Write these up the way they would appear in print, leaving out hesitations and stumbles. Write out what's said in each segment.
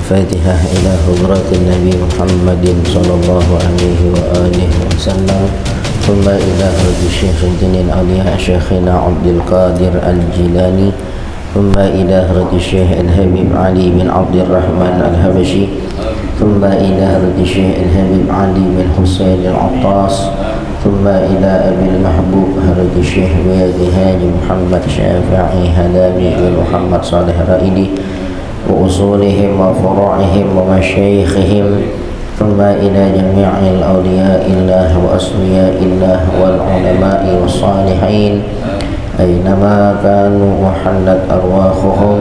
الفاتحة إلى حضرة النبي محمد صلى الله عليه وآله وسلم، ثم إلى حضرة الشيخ الدين العلي شيخنا عبد القادر الجيلاني، ثم إلى حضرة الشيخ الحبيب علي بن عبد الرحمن الحبشي، ثم إلى حضرة الشيخ الحبيب علي بن حسين العطاس، ثم إلى أبي المحبوب حضرة الشيخ ويدي هاجي محمد شافعي هلامي بن محمد صالح رائدي وأصولهم وفروعهم ومشايخهم، ثم إلى جميع الأولياء الله وأصفياء الله والعلماء والصالحين أينما كانوا وحلت أرواحهم،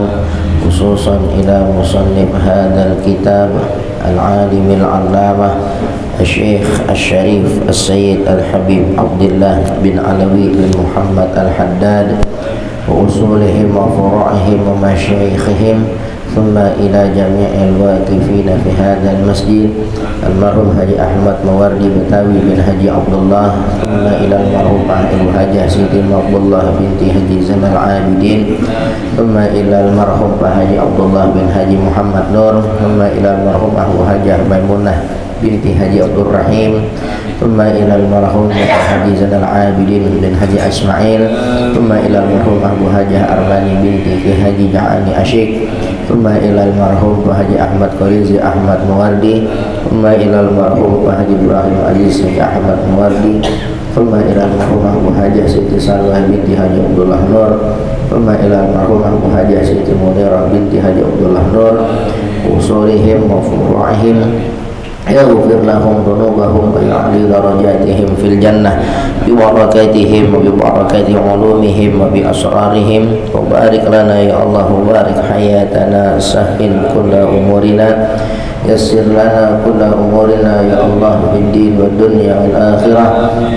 خصوصا إلى مصنف هذا الكتاب العالم العلامة الشيخ الشريف السيد الحبيب عبد الله بن علوي بن محمد الحداد وأصولهم وفروعهم ومشايخهم، ثم إلى جميع الواقفين في هذا المسجد المرحوم حجي أحمد موردي بتاوي بن حجي عبد الله، ثم إلى المرحوم أبو حاجة سيدي عبد الله بنت حجي زين العابدين، ثم إلى المرحوم حجي عبد الله بن حجي محمد نور، ثم إلى المرحوم أبو حاجة ميمونة بنت حجي عبد الرحيم، ثم إلى المرحوم حجي زين العابدين بن حجي إسماعيل، ثم إلى المرحوم أبو حاجة أرباني بنت حجي جعاني أشيك، ثم إلى المرحوم حجي أحمد قريزي أحمد موردي، ثم إلى المرحوم حجي إبراهيم عزيز أحمد موردي، ثم إلى المرحوم أبو حاجة سيدي سلوى بنت حجي عبد الله نور، ثم إلى المرحوم أبو حاجة سيدي منيرة بنت حجي عبد الله نور وأصولهم وفروعهم، يغفر لهم ذنوبهم ويعلي درجاتهم في الجنة ببركاتهم وببركات علومهم وبأسرارهم، وبارك لنا يا الله وبارك حياتنا، سهل كل أمورنا، يسر لنا كل أمورنا يا الله في الدين والدنيا والآخرة،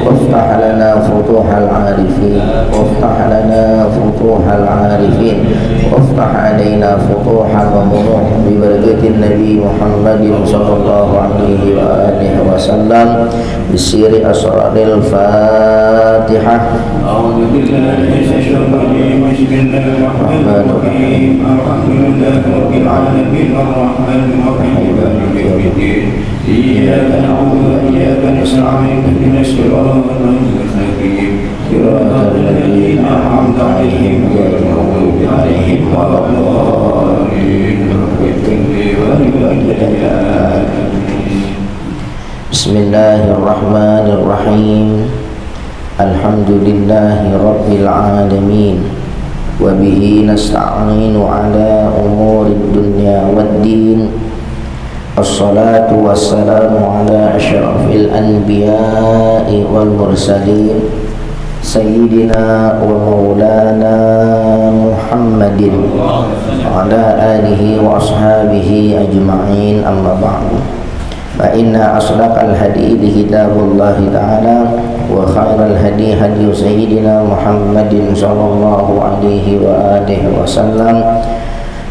وافتح لنا فتوح العارفين، وافتح لنا فتوح العارفين، وافتح علينا فتوح الممنوع ببركة النبي محمد صلى الله عليه وآله وسلم بسير أسرار الفاتحة. أعوذ بالله من الشيطان الرجيم، بسم الله الرحمن الرحيم، الحمد لله رب العالمين الرحمن الرحيم مالك يوم الدين، إياك نعبد وإياك نستعين، اهدنا الصراط المستقيم صراط الذين أنعمت عليهم غير المغضوب عليهم ولا الضالين. بسم الله الرحمن الرحيم، الحمد لله رب العالمين، وبه نستعين على أمور الدنيا والدين، الصلاة والسلام على أشرف الأنبياء والمرسلين سيدنا ومولانا محمد وعلى آله وأصحابه أجمعين، أما بعد، فإن أصدق الحديث كتاب الله تعالى، وخير الهدي هدي سيدنا محمد صلى الله عليه وآله وسلم،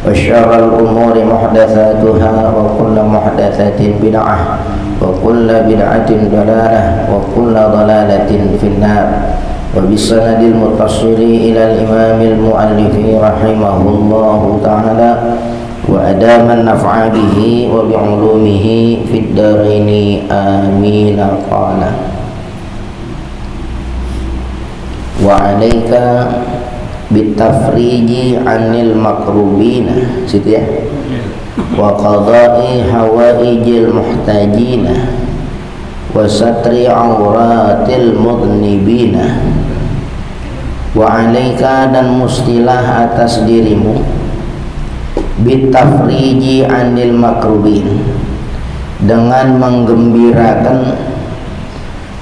وشر الأمور محدثاتها، وكل محدثة بدعة، وكل بدعة ضلالة، وكل ضلالة في النار. وبالسند المتصل إلى الإمام المؤلف رحمه الله تعالى، وأدام النفع به وبعلومه في الدارين آمين. قال: وعليك بالتفريج عن المكروبين وقضاء حوائج المحتاجين وستر عورات المذنبين. Wa'alaika, dan mustilah atas dirimu, bitafriji anil makrubin, dengan menggembirakan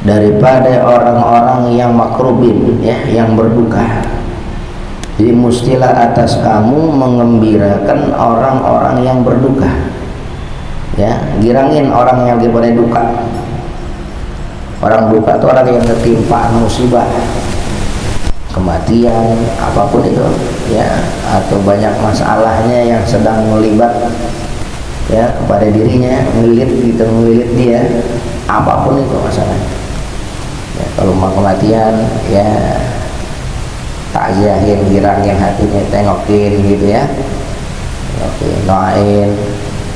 daripada orang-orang yang makrubin, ya, yang berduka. Jadi mustilah atas kamu mengembirakan orang-orang yang berduka, ya, girangin orang yang lagi pada duka. Orang duka itu orang yang ketimpa musibah, kematian, apapun itu, ya, atau banyak masalahnya yang sedang melibat, ya, kepada dirinya, melilit dia, apapun itu masalahnya. Ya, kalau mau kematian, ya, takziahin, girangin hatinya, tengokin gitu, ya, tengokin, doain,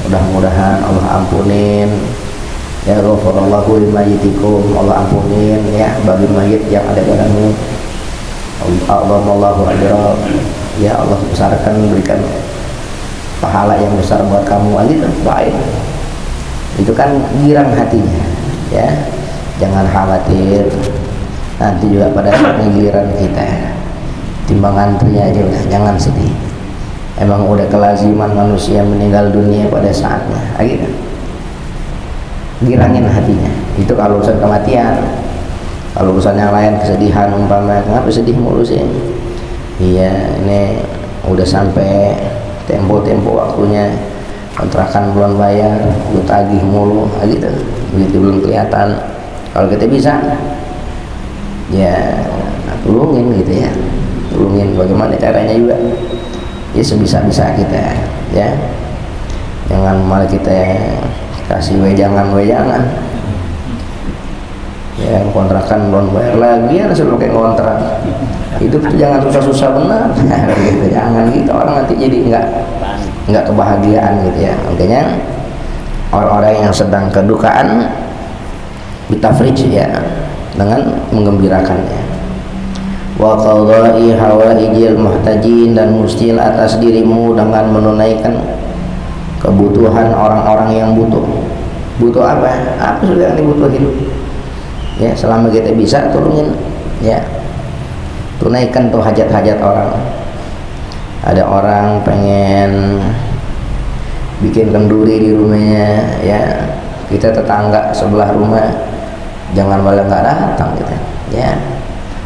mudah-mudahan Allah ampunin, ya ghafarallahu limayitikum, Allah ampunin ya bagi mayit yang ada padamu, Allahu ajra, ya Allah besarkan, berikan pahala yang besar buat kamu, gitu. Baik, itu kan girang hatinya, ya. Jangan khawatir, nanti juga pada saatnya giliran kita, timbang antri aja udah, jangan sedih. Emang udah kelaziman manusia meninggal dunia pada saatnya, gitu. Girangin hatinya, itu kalau urusan kematian. Kalau urusan yang lain, kesedihan umpama, kenapa sedih mulu sih? Iya, ini udah sampai tempo waktunya, kontrakan belum bayar, lu tagih mulu, gitu. Begitu belum kelihatan. Kalau kita bisa, ya tolongin gitu ya, tolongin bagaimana caranya juga, ya sebisa-bisa kita, ya. Jangan malah kita kasih wejangan, ya kontrakan belum bayar lagi, ya langsung pakai kontrak. Hidup tuh jangan susah-susah benar, gitu. Jangan gitu, orang nanti jadi nggak kebahagiaan gitu ya. Makanya orang-orang yang sedang kedukaan bitafrij ya, dengan menggembirakannya. Wa qadha'i hawaijil muhtajin, dan mustil atas dirimu dengan menunaikan kebutuhan orang-orang yang butuh. Butuh apa? Apa sudah yang dibutuhin? Ya, selama kita bisa tolongin, ya. Tunaikan tuh hajat-hajat orang. Ada orang pengen bikin kenduri di rumahnya, ya. Kita tetangga sebelah rumah, jangan malah nggak datang gitu, ya.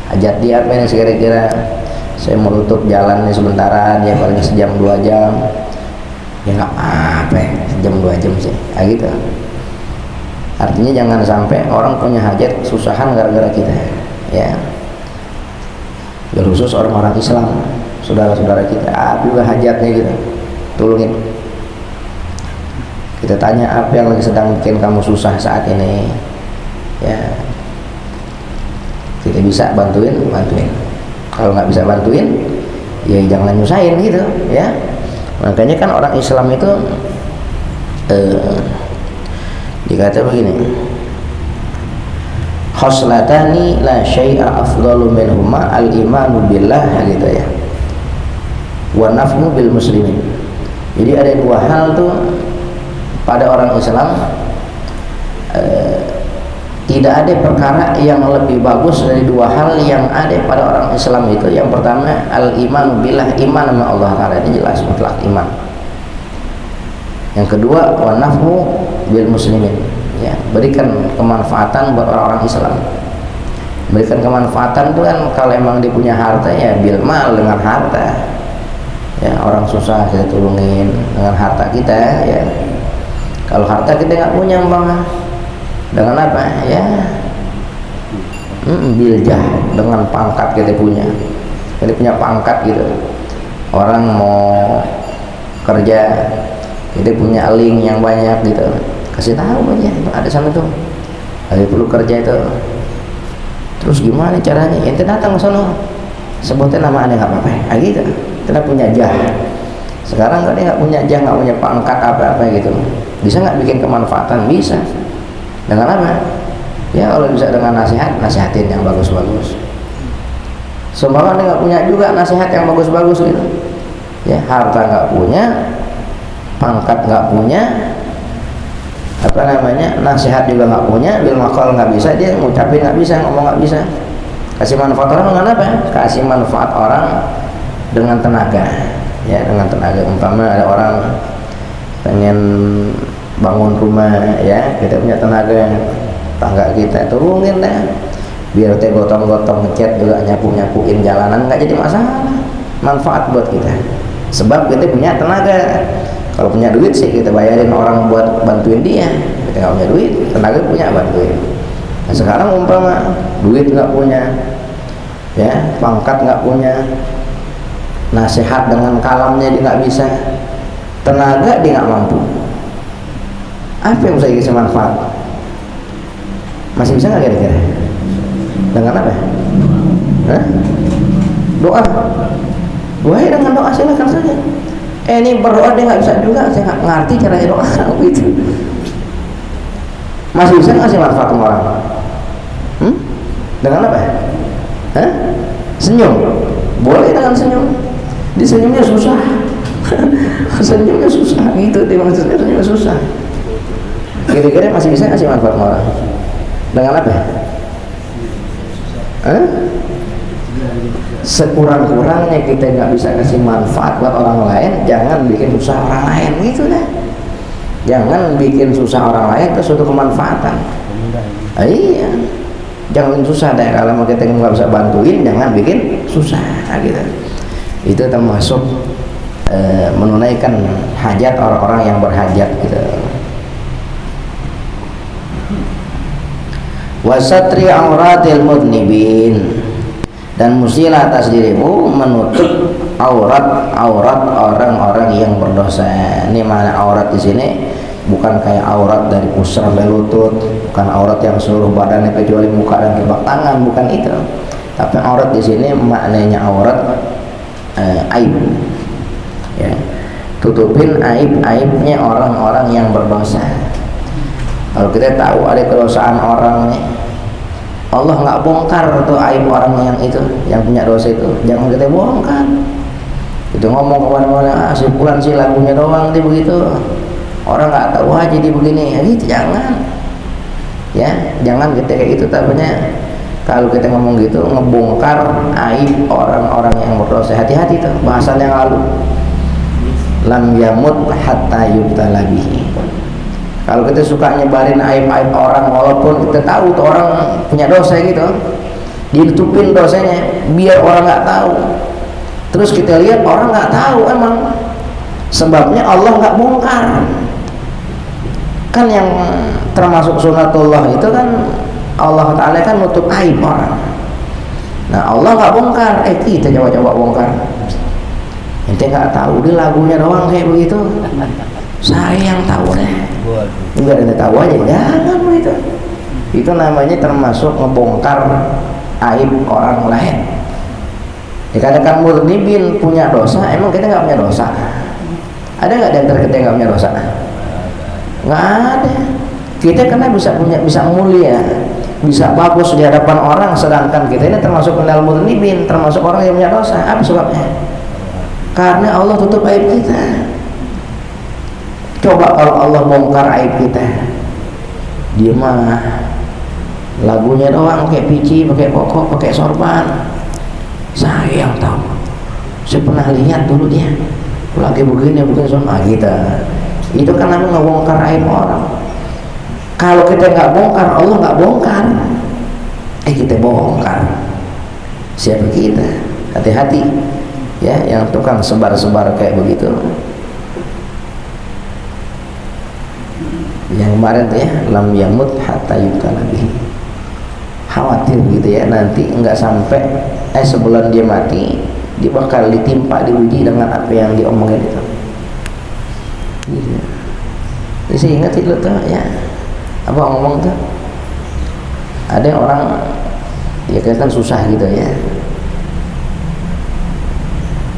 Hajat dia apa nih kira-kira? Saya mau tutup jalan nih sementara, dia paling sejam 2 jam. Ya nggak apa, sejam 2 jam sih, gitu. Artinya jangan sampai orang punya hajat kesusahan gara-gara kita, ya. Khusus orang-orang Islam, saudara-saudara kita, juga hajatnya gitu, tolongin. Kita tanya, apa yang lagi sedang bikin kamu susah saat ini, ya. Kita bisa bantuin. Kalau nggak bisa bantuin, ya jangan nyusahin gitu, ya. Makanya kan orang Islam itu dikata begini, khoslatani la syai'a afdalu minhuma al-imanu billah, gitu ya, wa nafmu bil muslimin. Jadi ada 2 hal tuh pada orang Islam, tidak ada perkara yang lebih bagus dari 2 hal yang ada pada orang Islam itu. Yang pertama al-imanu billah, iman sama Allah Ta'ala, ini jelas mutlak iman. Yang kedua wa nafmu bil muslimin, ya, berikan kemanfaatan buat orang-orang Islam. Berikan kemanfaatan itu kan kalau emang dia punya harta, ya bil mal, dengan harta, ya. Orang susah kita tolongin dengan harta kita, ya. Kalau harta kita nggak punya, umpama dengan apa, ya, biljah, dengan pangkat kita punya pangkat gitu. Orang mau kerja, kita punya link yang banyak gitu, kasih tahu aja, ada sana tuh lagi perlu kerja itu. Terus gimana caranya? Ente datang ke sana, sebutin nama anda, nggak apa-apa, gitu. Kita punya jah. Sekarang kan dia nggak punya jah, nggak punya pangkat apa-apa gitu, bisa nggak bikin kemanfaatan? Bisa. Dengan apa? Ya kalau bisa dengan nasihatin yang bagus-bagus. Seumpama dia nggak punya juga nasihat yang bagus-bagus gitu, ya, harta nggak punya, pangkat nggak punya, apa namanya, nasihat juga nggak punya, bil maqal nggak bisa, dia ngucapin nggak bisa, ngomong nggak bisa. Kasih manfaat orang dengan apa? Kasih manfaat orang dengan tenaga, ya, dengan tenaga. Umpama ada orang pengen bangun rumah, ya, kita punya tenaga, tangga kita turunin dah, biar kita gotong-gotong ngecat juga, nyapu-nyapuin jalanan, nggak jadi masalah, manfaat buat kita, sebab kita punya tenaga. Kalau punya duit sih kita bayarin orang buat bantuin dia. Kita nggak punya duit, tenaga punya, bantuin. Nah sekarang umpama duit nggak punya, ya, pangkat nggak punya, nasihat dengan kalamnya dia nggak bisa, tenaga dia nggak mampu, apa yang bisa dikasih manfaat? Masih bisa nggak kira-kira? Dengan apa? Hah? Doa. Doa, dengan doa silakan saja. Ini berdoa dia nggak bisa juga, saya nggak ngerti caranya doa gitu. Masih bisa nggak sih manfaat sama orang? Dengan apa? Senyum. Boleh dengan senyum. Di senyumnya susah. Senyumnya susah gitu, di maksudnya senyumnya susah. Kira-kira masih bisa nggak sih manfaat sama orang? Dengan apa? Sekurang-kurangnya kita nggak bisa kasih manfaat buat orang lain, jangan bikin susah orang lain gitu dah. Jangan bikin susah orang lain itu suatu kemanfaatan. Iya, jangan susah deh. Kalau mau kita nggak bisa bantuin, jangan bikin susah gitu. Itu termasuk menunaikan hajat orang-orang yang berhajat gitu. Wasatri auratil mudnibin, dan mestilah atas dirimu menutup aurat orang-orang yang berdosa. Ini mana aurat di sini bukan kayak aurat dari pusar sampai lutut, bukan aurat yang seluruh badannya kecuali muka dan telapak tangan, bukan itu. Tapi aurat di sini maknanya aurat aib. Ya. Tutupin aib-aibnya orang-orang yang berdosa. Kalau kita tahu ada kedosaan orangnya, Allah nggak bongkar tuh aib orang yang punya dosa itu, jangan kita bongkar. Itu ngomong kemana-mana, si Fulan sih lagunya doang dia begitu, orang nggak tahu aja dia begini, ya gitu jangan. Ya, jangan kita kayak gitu. Tapinya kalau kita ngomong gitu ngebongkar aib orang-orang yang berdosa. Hati-hati tuh bahasan yang lalu. Lam yamut hatta yubtala bihi. Kalau kita suka nyebarin aib-aib orang, walaupun kita tahu tuh orang punya dosa gitu, ditutupin dosanya biar orang nggak tahu. Terus kita lihat orang nggak tahu, emang sebabnya Allah nggak bongkar. Kan yang termasuk sunatullah itu kan Allah Ta'ala kan nutup aib orang. Nah Allah nggak bongkar, kita coba-coba bongkar. Ente nggak tahu dia lagunya doang kayak begitu, saya yang tahu deh. Enggak ada tahu aja, jangan begitu. Itu namanya termasuk ngebongkar aib orang lain. Dikatakan mudnibin punya dosa, emang kita nggak punya dosa? Ada nggak di antara kita yang nggak punya dosa? Nggak ada. Kita karena bisa mulia, bisa bagus di hadapan orang, sedangkan kita ini termasuk minal mudnibin, termasuk orang yang punya dosa. Apa sebabnya? Karena Allah tutup aib kita. Coba kalau Allah bongkar aib kita, dia mah lagunya doang, pakai pici, pakai pokok, pakai sorban. Saya yang tahu. Saya pernah lihat dulu dia lagi begini bukan sama kita. Itu kan namanya ngebongkar aib orang. Kalau kita nggak bongkar, Allah nggak bongkar. Kita bongkar. Siapa kita? Hati-hati ya, yang tukang sebar-sebar kayak begitu. Yang kemarin tuh ya, lam yamut hatta yubtala bihi. Khawatir gitu ya, nanti nggak sampai sebulan dia mati, dia bakal ditimpa, diuji dengan apa yang diomongin itu. Gitu. Jadi saya ingat itu tuh ya, apa ngomong tuh, ada orang ya kan susah gitu ya,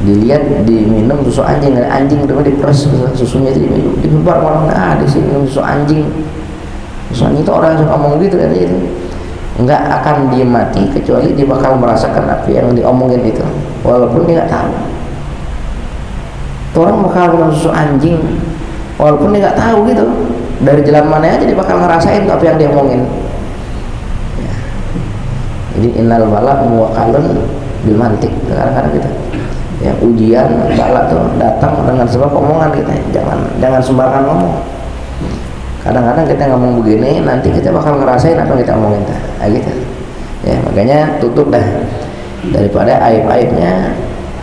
dilihat diminum susu anjing, ada anjing udah diperes susunya itu diminum, dibubar orang di sini minum susu anjing. Susu anjing itu orang yang ngomong gitu kan itu nggak akan dia mati kecuali dia bakal merasakan apa yang diomongin itu, walaupun dia nggak tahu. Orang bakal minum susu anjing walaupun dia nggak tahu gitu, dari jalan mana aja dia bakal ngerasain apa yang dia omongin ya. Jadi innal bala muwakkalun bil mantik, kadang-kadang gitu ya, ujian bala tuh datang dengan sebab omongan kita. Jangan sembarangan ngomong. Kadang-kadang kita ngomong begini, nanti kita bakal ngerasain apa yang kita omongin gitu ya. Makanya tutup dah daripada aib-aibnya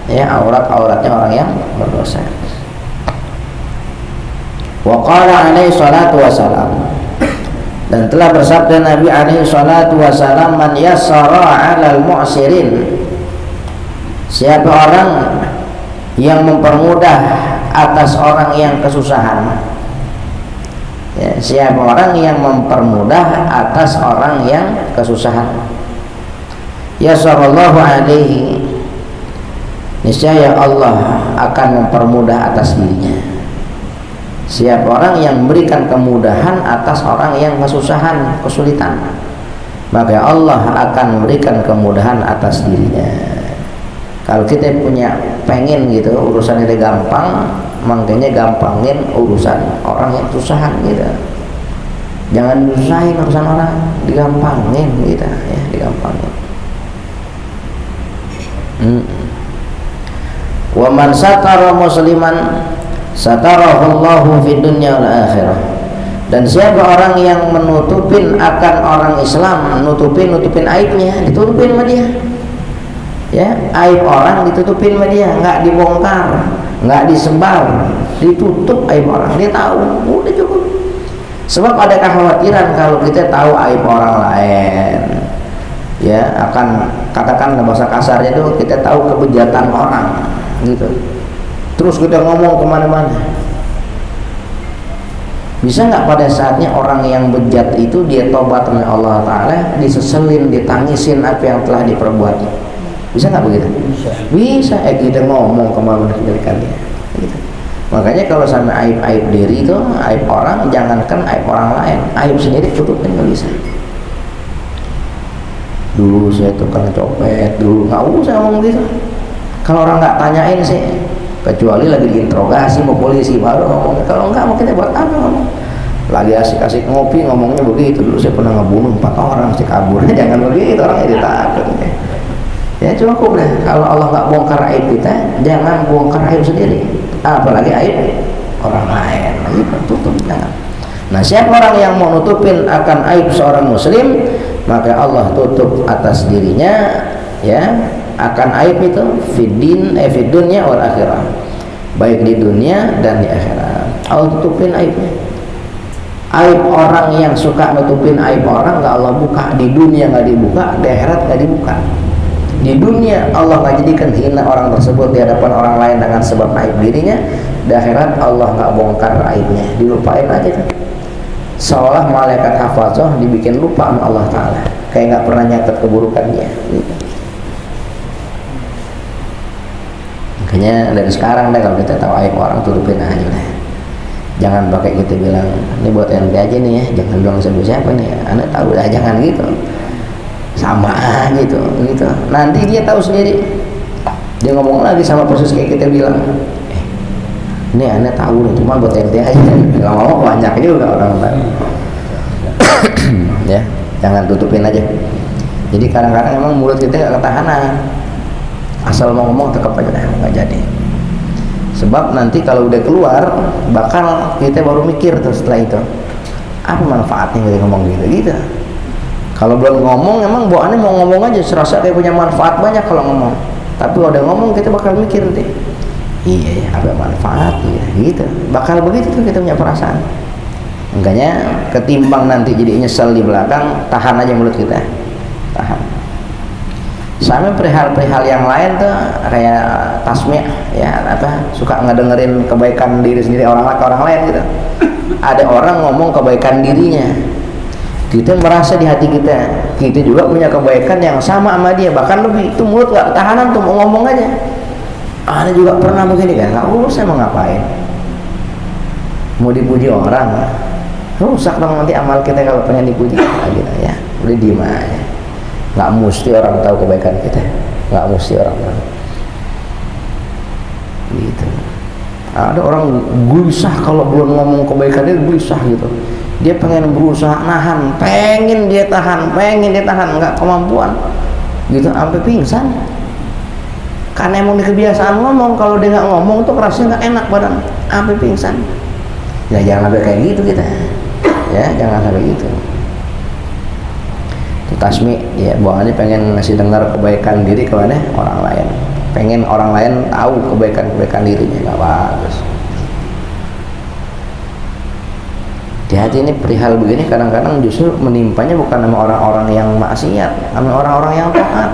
ya, aurat-auratnya orang yang berdosa. Wa qala alaihi salatu wassalam, dan telah bersabda Nabi alaihi salatu wassalam, man yassara 'alal mu'sirin, siapa orang yang mempermudah atas orang yang kesusahan ya, siapa orang yang mempermudah atas orang yang kesusahan, yassarallahu alaihi, niscaya Allah akan mempermudah atas dirinya. Siapa orang yang memberikan kemudahan atas orang yang kesusahan, kesulitan, maka Allah akan memberikan kemudahan atas dirinya. Kalau kita punya pengen gitu urusan itu gampang, makanya gampangin urusan orang yang kesusahan gitu. Jangan nyusahin urusan orang, digampangin gitu ya, digampangin. Wa man satara musliman satarahullahu fid dunya wal akhirah. Dan siapa orang yang menutupin akan orang Islam, nutupin aibnya, ditutupin sama dia. Ya, aib orang ditutupin sama dia, nggak dibongkar, nggak disebar, ditutup aib orang. Dia tahu, udah cukup. Sebab ada kekhawatiran kalau kita tahu aib orang lain, ya akan katakan bahasa kasarnya itu kita tahu kebejatan orang, gitu. Terus kita ngomong kemana-mana. Bisa nggak pada saatnya orang yang bejat itu dia tobat oleh Allah Ta'ala, diseselin, ditangisin apa yang telah diperbuatnya? Bisa nggak begitu? Bisa. Kita ngomong kemana-mana kejelekan dia. Gitu. Makanya kalau sampai aib-aib diri itu, aib orang, jangankan aib orang lain, aib sendiri tutupin nggak bisa. Dulu saya tukang copet, dulu nggak usah ngomong gitu. Kalau orang nggak tanyain sih, kecuali lagi diinterogasi mau polisi baru ngomong. Kalau enggak mau kita buat apa ngomong? Lagi asik-asik ngopi ngomongnya begitu. Dulu saya pernah ngebunuh 4 orang, saya kabur. Jangan begitu, orang jadi takut. Ya cukup lah. Kalau Allah nggak bongkar aib kita, jangan bongkar aib sendiri, apalagi aib orang lain. Itu tutup, jangan. Nah, siapa orang yang mau nutupin akan aib seorang muslim, maka Allah tutup atas dirinya, ya, akan aib itu fid dunya wal akhirah, baik di dunia dan di akhirat. Allah tutupin aibnya. Aib orang yang suka nutupin aib orang nggak Allah buka, di dunia nggak dibuka, di akhirat nggak dibuka. Di dunia Allah nggak jadikan hina orang tersebut di hadapan orang lain dengan sebab aib dirinya. Di akhirat Allah nggak bongkar aibnya, dilupain aja tuh. Seolah malaikat hafazah dibikin lupa sama Allah Ta'ala, kayak nggak pernah nyatet keburukan dia gitu. Makanya dari sekarang deh kalau kita tahu aib orang tutupin aja lah. Jangan pakai kita bilang ini buat ente aja nih ya, jangan bilang siapa nih ya, anda tahu lah, jangan gitu. Sama aja gitu. Nanti dia tahu sendiri. Dia ngomong lagi sama persis kayak kita bilang, ini anda tahu nih, cuma buat ente aja. Lama-lama banyak juga orang tahu. Ya, jangan tutupin aja. Jadi kadang-kadang emang mulut kita nggak ketahanan. Asal mau ngomong tetap aja dah, nggak jadi. Sebab nanti kalau udah keluar, bakal kita baru mikir tuh setelah itu, apa manfaatnya kita ngomong gitu. Kalau belum ngomong, emang bawaannya mau ngomong aja, serasa kayak punya manfaat banyak kalau ngomong. Tapi kalau udah ngomong, kita bakal mikir nanti, iya ya, ada manfaat ya, gitu. Bakal begitu tuh kita punya perasaan. Makanya ketimbang nanti jadi nyesel di belakang, tahan aja mulut kita, tahan. Sama perihal-perihal yang lain tuh kayak tasmi', ya apa, suka ngedengerin kebaikan diri sendiri orang lain gitu. Ada orang ngomong kebaikan dirinya, kita merasa di hati kita juga punya kebaikan yang sama dia, bahkan lebih. Itu mulut gak ketahanan tuh mau ngomong aja. Anda juga pernah begini kan? Gak usah mau ngapain, mau dipuji orang, rusak dong nanti amal kita kalau pengen dipuji gitu ya. Udah diem aja. Gak mesti orang tahu kebaikan kita, gak mesti orang tahu gitu. Ada orang gelisah kalau belum ngomong kebaikan dia, gelisah gitu. Dia pengen berusaha nahan, pengen dia tahan, nggak kemampuan gitu, sampai pingsan. Karena emang di kebiasaan ngomong, kalau dia nggak ngomong tuh rasanya nggak enak badan, sampai pingsan. Ya jangan sampai kayak gitu kita, ya jangan sampai gitu. Tasmi, ya buangannya pengen ngasih dengar kebaikan diri kepada orang lain, pengen orang lain tahu kebaikan dirinya, nggak bagus. Hati ini perihal begini kadang-kadang justru menimpanya bukan sama orang-orang yang maksiat, sama orang-orang yang taat.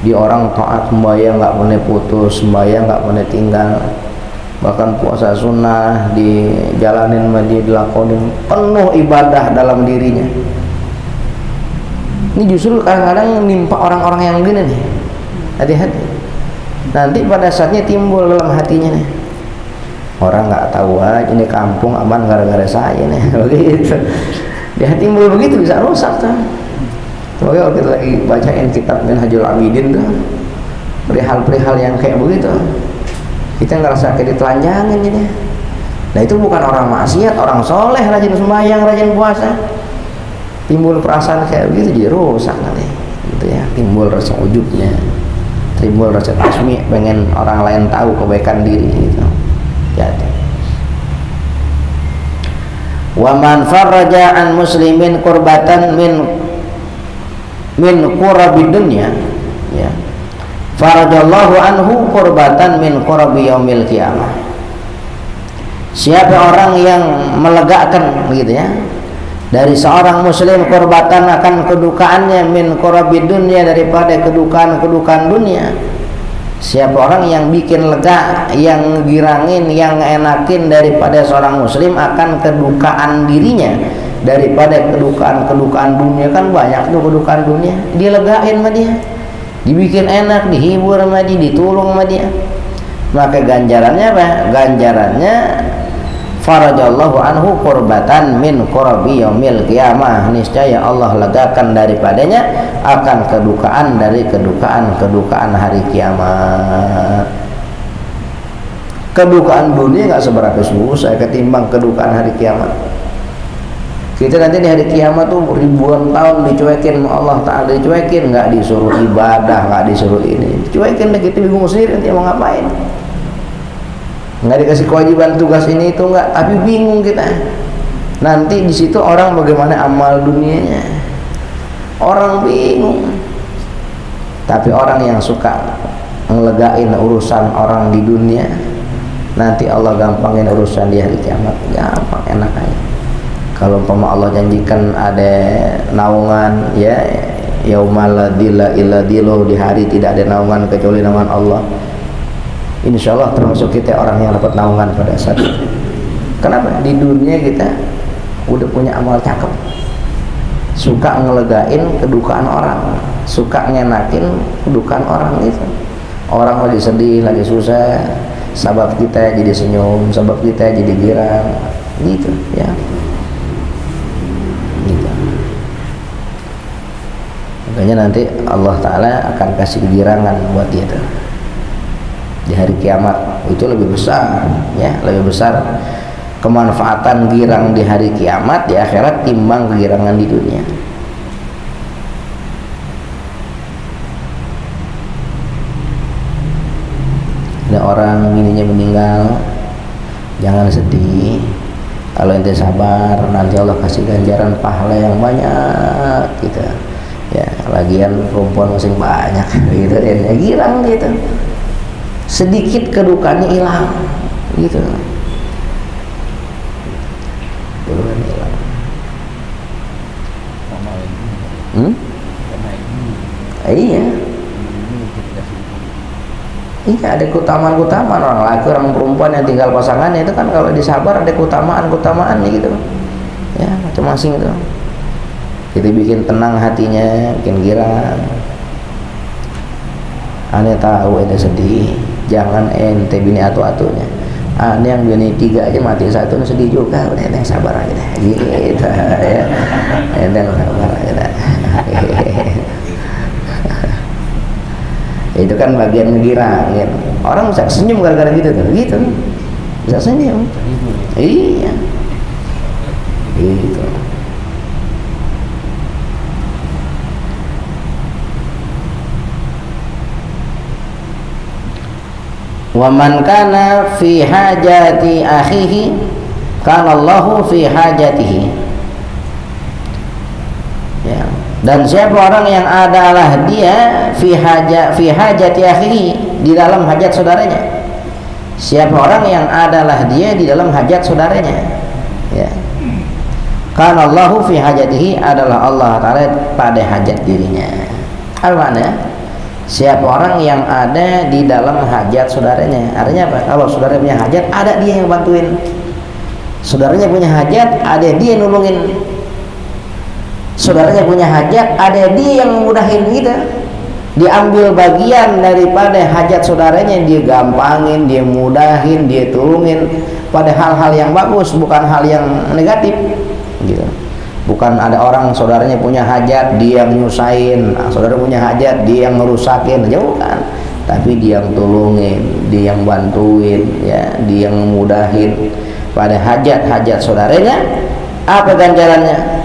Di orang taat, sembahyang nggak boleh putus, sembahyang nggak boleh tinggal, bahkan puasa sunnah dijalanin, dilakonin, penuh ibadah dalam dirinya. Ini justru kadang-kadang menimpa orang-orang yang begini nih, hati-hati. Nanti pada saatnya timbul dalam hatinya nih, orang nggak tahu aja ini kampung aman gara-gara saya nih, begitu. Dia timbul begitu, bisa rusak tuh. Pokoknya kalau kita lagi bacain kitab Minhajul Abidin tuh, perihal-perihal yang kayak begitu, kita ngerasa kayak ditelanjangin ini. Nah itu bukan orang maksiat, orang soleh, rajin sembahyang, rajin puasa, timbul perasaan kayak begitu, jadi rusak nanti, gitu ya. Timbul rasa ujubnya, timbul rasa tasmi, pengen orang lain tahu kebaikan diri, gitu. Jadi, wa man farraja an muslimin kurbatan min qurabid dunya, ya, farajallahu anhu kurbatan min qurabi yaumil qiyamah. Siapa orang yang melegakan, begitu ya, dari seorang muslim kurbatan akan kedukaannya min qurabid dunya, daripada kedukaan dunia. Siapa orang yang bikin lega, yang girangin, yang enakin daripada seorang muslim akan kedukaan dirinya daripada kedukaan dunia. Kan banyak tuh kedukaan dunia, dilegain sama dia, dibikin enak, dihibur sama dia, ditolong sama dia. Maka ganjarannya apa? Ganjarannya farajallahu anhu qurbatan min qurabi yaumil qiyamah, niscaya Allah legakan daripadanya akan kedukaan dari kedukaan hari kiamat. Kedukaan dunia nggak seberapa susah ketimbang kedukaan hari kiamat. Kita nanti di hari kiamat tuh ribuan tahun dicuekin Allah Ta'ala, dicuekin, nggak disuruh ibadah, nggak disuruh ini, dicuekin, kita bingung sendiri nanti mau ngapain. Nggak dikasih kewajiban tugas ini itu nggak, tapi bingung kita. Nanti di situ orang bagaimana amal dunianya, orang bingung. Tapi orang yang suka ngelegain urusan orang di dunia, nanti Allah gampangin urusan di hari kiamat, gampang, enak aja. Kalau umpama Allah janjikan ada naungan, ya, yaumal la dhilla illa dhilluh, di hari tidak ada naungan kecuali naungan Allah, insya Allah termasuk kita orang yang dapat naungan pada saat itu. Kenapa? Di dunia kita udah punya amal cakep, suka ngelegain kedukaan orang, suka ngenakin kedukaan orang itu. Orang lagi sedih, lagi susah, sabab kita jadi senyum, sabab kita jadi girang, gitu ya. Gitu. Makanya nanti Allah Ta'ala akan kasih kegirangan buat dia tuh di hari kiamat. Itu lebih besar, ya, lebih besar kemanfaatan girang di hari kiamat di akhirat timbang kegirangan di dunia. Ada orang ininya meninggal, jangan sedih. Kalau ente sabar, nanti Allah kasih ganjaran pahala yang banyak, gitu ya. Lagian perempuan masih banyak, gitu ya, girang gitu. Sedikit kedukaannya hilang, gitu. Kedukaan hilang. Iya. Iya, ada keutamaan-keutamaan. Orang laki, orang perempuan yang tinggal pasangannya itu kan kalau disabar ada keutamaan gitu ya, macam-macam itu. Kita bikin tenang hatinya, bikin girang. Aneh tahu ente sedih, jangan ente bini atu-atunya. Aneh yang bini 3 aja mati 1, sedih juga. Udah ente sabar aja deh, gitu ya. Ente sabar aja deh. Itu kan bagian ngegirangin. Orang bisa senyum gara-gara gitu tuh, gitu. Bisa senyum. Iya. Gitu. Wa man kana fi hajati akhihi kana Allahu fi hajatihi. Ya. Dan siapa orang yang adalah dia fi hajati akhihi, di dalam hajat saudaranya. Siapa orang yang adalah dia di dalam hajat saudaranya, ya. Karena Allahu fi hajatihi, adalah Allah Ta'ala pada hajat dirinya. Apa maknanya? Siapa orang yang ada di dalam hajat saudaranya. Artinya apa? Kalau saudara punya hajat, ada dia yang bantuin. Saudaranya punya hajat, ada dia yang nolongin. Saudaranya punya hajat, ada dia yang mudahin kita. diambil bagian daripada hajat saudaranya, dia gampangin, dia mudahin, dia tulungin pada hal-hal yang bagus, bukan hal yang negatif gitu. Bukan ada orang saudaranya punya hajat dia yang nyusahin, saudara punya hajat dia yang ngerusakin aja, bukan. Tapi dia yang tulungin, dia yang bantuin, ya, dia yang mudahin pada hajat-hajat saudaranya. Apa ganjarannya?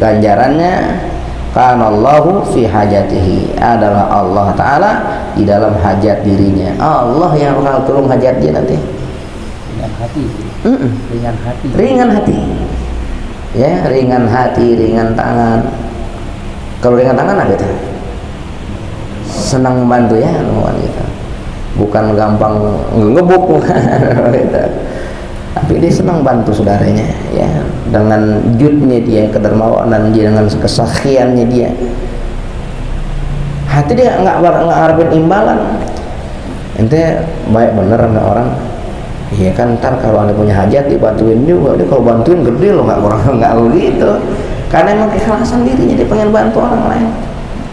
Ganjarannya kanallahu fi hajatihi, adalah Allah Ta'ala di dalam hajat dirinya. Allah yang bakal tolong hajat dia nanti. Ringan hati. Ringan hati. Ringan hati. Ya, ringan hati, ringan tangan. Kalau ringan tangan apa itu? Senang membantu ya, gitu. Bukan gampang ngebuk gitu. Tapi dia senang bantu saudaranya, ya, dengan judnya dia, kedermawanan dia, dengan kesaksiannya dia. Hati dia nggak harapin imbalan. Ente baik bener sama orang. Iya kan, ntar kalau anda punya hajat dibantuin juga. Dia kalau bantuin gede loh, nggak kurang, nggak begitu. Karena emang keikhlasan dirinya, dia pengen bantu orang lain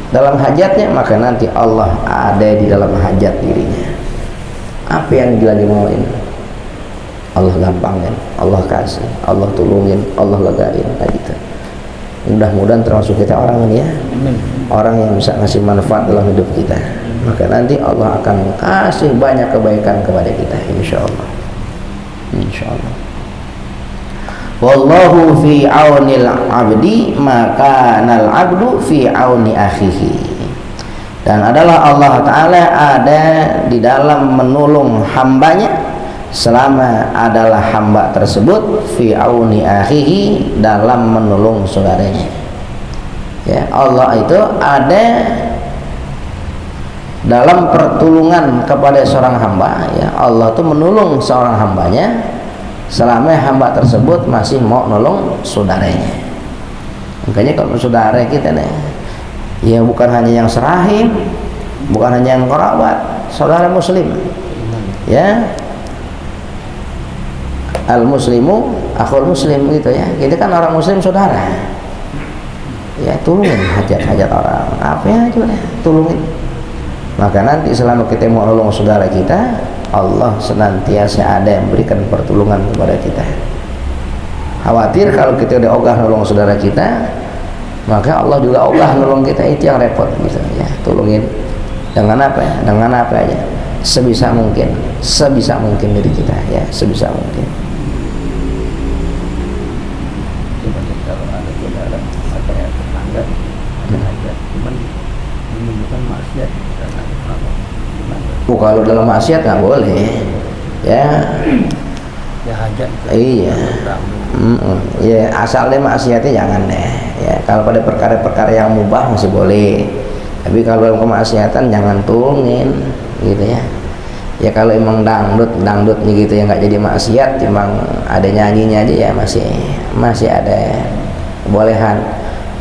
dalam hajatnya, maka nanti Allah ada di dalam hajat dirinya. Apa yang dia dimauin, Allah gampangin, Allah kasih, Allah tulungin, Allah legain, kayak gitu. Mudah-mudahan termasuk kita orang ini ya, orang yang bisa ngasih manfaat dalam hidup kita. Maka nanti Allah akan kasih banyak kebaikan kepada kita, insya Allah. Insya Allah. Wallahu fi aunil abdi maka nal abdu fi auni akhihi. Dan adalah Allah Ta'ala ada di dalam menolong hambanya selama adalah hamba tersebut fi auni akhihi, dalam menolong saudaranya. Ya, Allah itu ada dalam pertolongan kepada seorang hamba, ya. Allah itu menolong seorang hambanya selama hamba tersebut masih mau nolong saudaranya. Makanya kalau saudara kita nih, ya bukan hanya yang serahim, bukan hanya yang kerabat, saudara muslim, ya, al muslimu akhul muslim, gitu ya. Kita kan orang muslim saudara, ya, tulungin hajat-hajat orang, apa ya aja deh, tulungin. Maka nanti selama kita mau nolong saudara kita, Allah senantiasa ada yang memberikan pertolongan kepada kita. Khawatir kalau kita udah ogah nolong saudara kita, maka Allah juga ogah nolong kita, itu yang repot gitu ya. Tolongin dengan apa ya? Dengan apa aja, sebisa mungkin dari kita, ya, sebisa mungkin. Kalau ada saudara atau tetangga ada cuman bukan maksiat, Kalau dalam maksiat nggak boleh, ya. Ya hajat. Iya. Ya, asalnya maksiatnya jangan deh. Ya, kalau pada perkara-perkara yang mubah masih boleh. Tapi kalau dalam kemaksiatan jangan tulungin, gitu ya. Ya kalau emang dangdut nih gitu ya, nggak jadi maksiat, emang ada nyanyinya aja ya, masih ada kebolehan.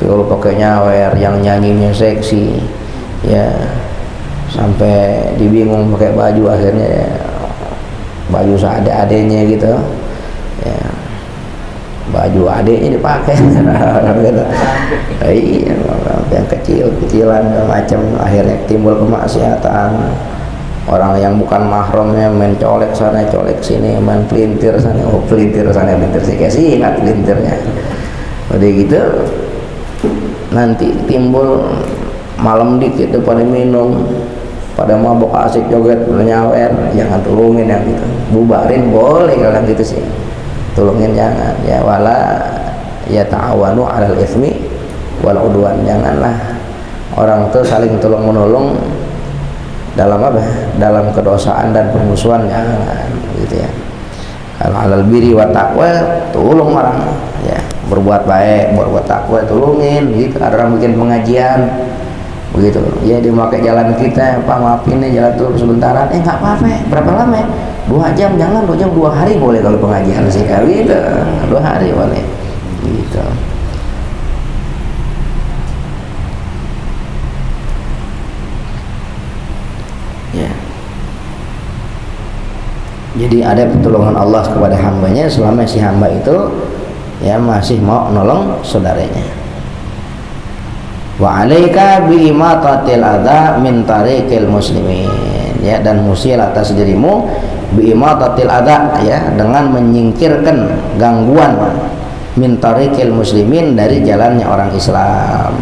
Tapi kalau pakai nyawer yang nyanyinya seksi, ya, sampai dibingung pakai baju, akhirnya ya, baju seadanya gitu, ya, baju adeknya dipakai gitu. Iya, yang kecilan macam, akhirnya timbul kemaksiatan. Orang yang bukan mahramnya main colek sana colek sini, main pelintir sana, pelintir sana pelintir sini, kayak sih ingat pelintirnya. Udah gitu nanti timbul malam dikit itu pada minum, pada mabok asik joget nyawer, jangan tulungin yang gitu. Bubarin boleh kalau gitu sih, tulungin jangan, ya. Wala ya ta'awanu 'alal itsmi wal 'udwan, janganlah orang tuh saling tolong menolong dalam apa? Dalam kedosaan dan permusuhan, jangan gitu ya. Kalau 'alal birri wa taqwa, tolong orang, ya, berbuat baik, berbuat takwa, tulungin gitu. Ada orang bikin pengajian begitu, ya, dia pakai jalan kita, Pak maafin nih jalan tuh sebentaran, nggak apa-apa, berapa lama? 2 jam, jangan 2 jam, 2 hari boleh kalau pengajian sih, gitu, 2 hari boleh, gitu. Ya, jadi ada pertolongan Allah kepada hambanya selama si hamba itu, ya, masih mau nolong saudaranya. Wa 'alaika bi imatatil adza min tariqil muslimin, ya, dan musilah atas dirimu bi imatatil adza, ya, dengan menyingkirkan gangguan min tariqil muslimin, dari jalannya orang Islam.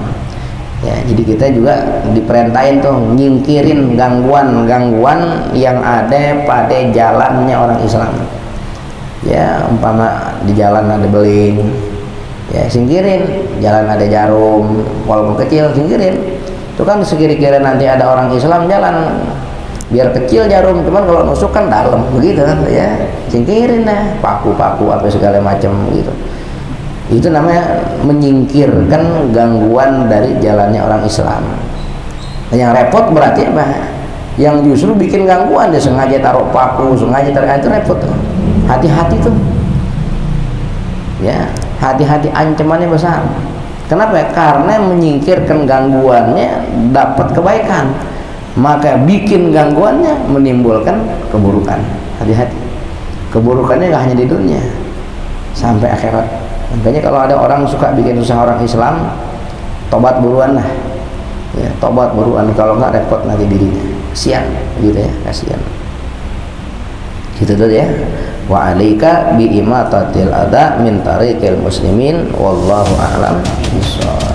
Ya, jadi kita juga diperintahin tuh nyingkirin gangguan-gangguan yang ada pada jalannya orang Islam. Ya, umpama di jalan ada beling, ya singkirin. Jalan ada jarum, walaupun kecil, singkirin. Itu kan sekira-kira nanti ada orang Islam jalan, biar kecil jarum, cuman kalau nusuk kan dalam, begitu kan, ya singkirin dah, paku-paku apa segala macam gitu. Itu namanya menyingkirkan gangguan dari jalannya orang Islam. Yang repot berarti apa? Yang justru bikin gangguan, dia sengaja taruh paku, sengaja taruh, itu repot. Hati-hati tuh, ya, hati-hati, ancamannya besar. Kenapa? Karena menyingkirkan gangguannya dapat kebaikan, maka bikin gangguannya menimbulkan keburukan. Hati-hati, keburukannya nggak hanya di dunia, sampai akhirat. Makanya kalau ada orang suka bikin susah orang Islam, tobat buruan lah, ya, tobat buruan, kalau nggak repot nanti dirinya, kasihan gitu ya, kasihan. Gitu dulu ya. Wa 'alaika bi imatatil adza min tariqil muslimin, wallahu a'lam bishawab.